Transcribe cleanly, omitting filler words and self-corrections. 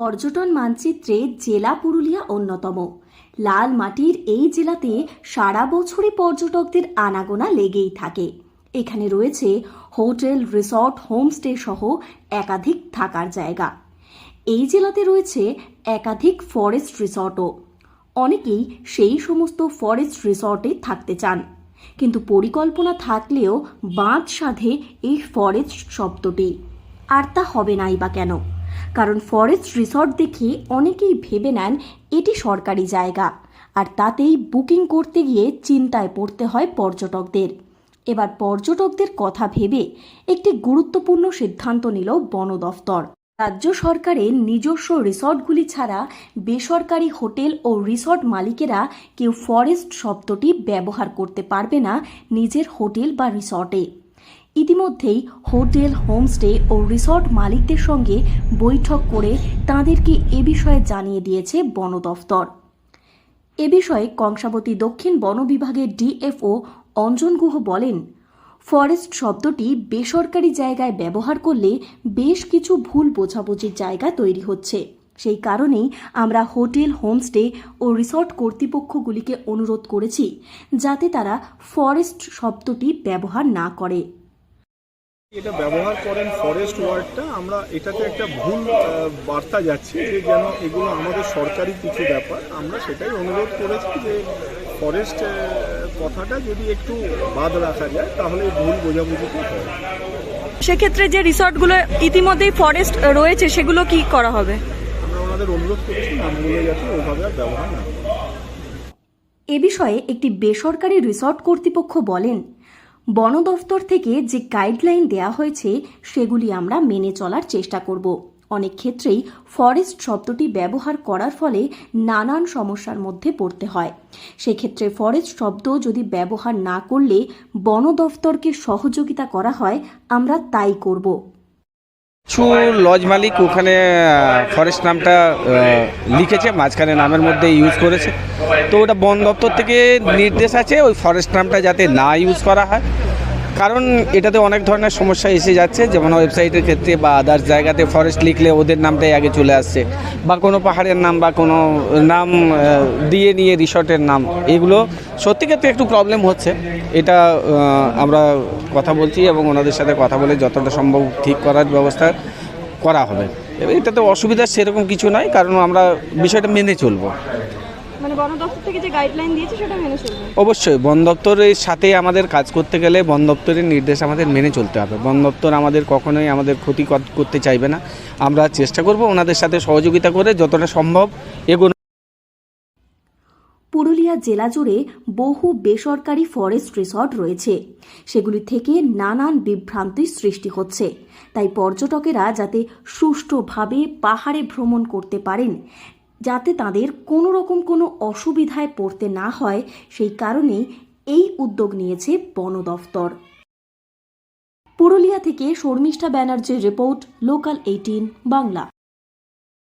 পর্যটন মানচিত্রে জেলা পুরুলিয়া অন্যতম। লাল মাটির এই জেলাতে সারা বছরই পর্যটকদের আনাগোনা লেগেই থাকে। এখানে রয়েছে হোটেল, রিসর্ট, হোমস্টে সহ একাধিক থাকার জায়গা। এই জেলাতে রয়েছে একাধিক ফরেস্ট রিসর্টও। অনেকেই সেই সমস্ত ফরেস্ট রিসর্টে থাকতে চান, কিন্তু পরিকল্পনা থাকলেও বাঁধ সাধে এই ফরেস্ট শব্দটি। আর তা হবে নাই বা কেন? কারণ ফরেস্ট রিসর্ট দেখে অনেকেই ভেবে নেন এটি সরকারি জায়গা, আর তাতেই বুকিং করতে গিয়ে চিন্তায় পড়তে হয় পর্যটকদের। এবার পর্যটকদের কথা ভেবে একটি গুরুত্বপূর্ণ সিদ্ধান্ত নিল বন দফতর। রাজ্য সরকারের নিজস্ব রিসর্টগুলি ছাড়া বেসরকারি হোটেল ও রিসর্ট মালিকেরা কেউ ফরেস্ট শব্দটি ব্যবহার করতে পারবে না নিজের হোটেল বা রিসর্টে। ইতিমধ্যেই হোটেল, হোমস্টে ও রিসর্ট মালিকদের সঙ্গে বৈঠক করে তাঁদেরকে এ বিষয়ে জানিয়ে দিয়েছে বন দফতর। এ বিষয়ে কংসাবতী দক্ষিণ বন বিভাগের ডিএফও অঞ্জন গুহ বলেন, ফরেস্ট শব্দটি বেসরকারি জায়গায় ব্যবহার করলে বেশ কিছু ভুল বোঝাবুঝির জায়গা তৈরি হচ্ছে। সেই কারণেই আমরা হোটেল, হোমস্টে ও রিসর্ট কর্তৃপক্ষগুলিকে অনুরোধ করেছি যাতে তারা ফরেস্ট শব্দটি ব্যবহার না করে। এটা ব্যবহার করেন ফরেস্ট ওয়ার্ডটা, আমরা এটাতে একটা ভুল বার্তা যাচ্ছে যে যেন এগুলো আমাদের সরকারি কিছু ব্যাপার। আমরা সেটাই অনুরোধ করেছি যে ফরেস্ট কথাটা যদি একটু বাদ রাখা যায় তাহলে ভুল বোঝাবুঝিটা হয়। সেক্ষেত্রে যে রিসর্টগুলো ইতিমধ্যেই ফরেস্ট রয়েছে সেগুলো কি করা হবে? আমরা ওনাদের অনুরোধ করেছি নামগুলো যাতে ওইভাবে আর ব্যবহার না করে। এ বিষয়ে একটি বেসরকারি রিসর্ট কর্তৃপক্ষ বলেন, বন দফতর থেকে যে গাইডলাইন দেয়া হয়েছে সেগুলি আমরা মেনে চলার চেষ্টা করব। অনেক ক্ষেত্রেই ফরেস্ট শব্দটি ব্যবহার করার ফলে নানান সমস্যার মধ্যে পড়তে হয়। সেক্ষেত্রে ফরেস্ট শব্দ যদি ব্যবহার না করলে বন দফতরকে সহযোগিতা করা হয়, আমরা তাই করব। কিছু লজ মালিক ওখানে ফরেস্ট নামটা লিখেছে, মাঝখানে নামের মধ্যে ইউজ করেছে, তো ওটা বন দপ্তর থেকে নির্দেশ আছে ওই ফরেস্ট নামটা যাতে না ইউজ করা হয়। কারণ এটাতে অনেক ধরনের সমস্যা এসে যাচ্ছে, যেমন ওয়েবসাইটের ক্ষেত্রে বা আদার্স জায়গাতে ফরেস্ট লিখলে ওদের নামটাই আগে চলে আসছে, বা কোনো পাহাড়ের নাম বা কোনো নাম দিয়ে নিয়ে রিসর্টের নাম, এগুলো সত্যি ক্ষেত্রে একটু প্রবলেম হচ্ছে। এটা আমরা কথা বলছি এবং ওনাদের সাথে কথা বলে যতটা সম্ভব ঠিক করার ব্যবস্থা করা হবে। এবার এটাতে অসুবিধা সেরকম কিছু নয়, কারণ আমরা বিষয়টা মেনে চলবো। মানে বন দপ্তর থেকে যে গাইডলাইন দিয়েছে সেটা মেনে চলবে। অবশ্যই বন দপ্তরের সাথে আমাদের কাজ করতে গেলে বন দপ্তরের নির্দেশ আমাদের মেনে চলতে হবে। বন দপ্তর আমাদের কখনোই আমাদের ক্ষতি করতে চাইবে না। আমরা চেষ্টা করব ওনাদের সাথে সহযোগিতা করে যতটা সম্ভব এগোনো। পুরুলিয়া জেলা জুড়ে বহু বেসরকারি ফরেস্ট রিসর্ট রয়েছে। সেগুলি থেকে নানান বিভ্রান্তির সৃষ্টি হচ্ছে। তাই পর্যটকেরা যাতে সুষ্ঠুভাবে পাহাড়ে ভ্রমণ করতে পারেন, যাতে তাদের কোনো রকম কোনো অসুবিধায় পড়তে না হয়, সেই কারণেই এই উদ্যোগ নিয়েছে বন দফতর। পুরুলিয়া থেকে শর্মিষ্ঠা ব্যানার্জির রিপোর্ট, লোকাল 18 বাংলা।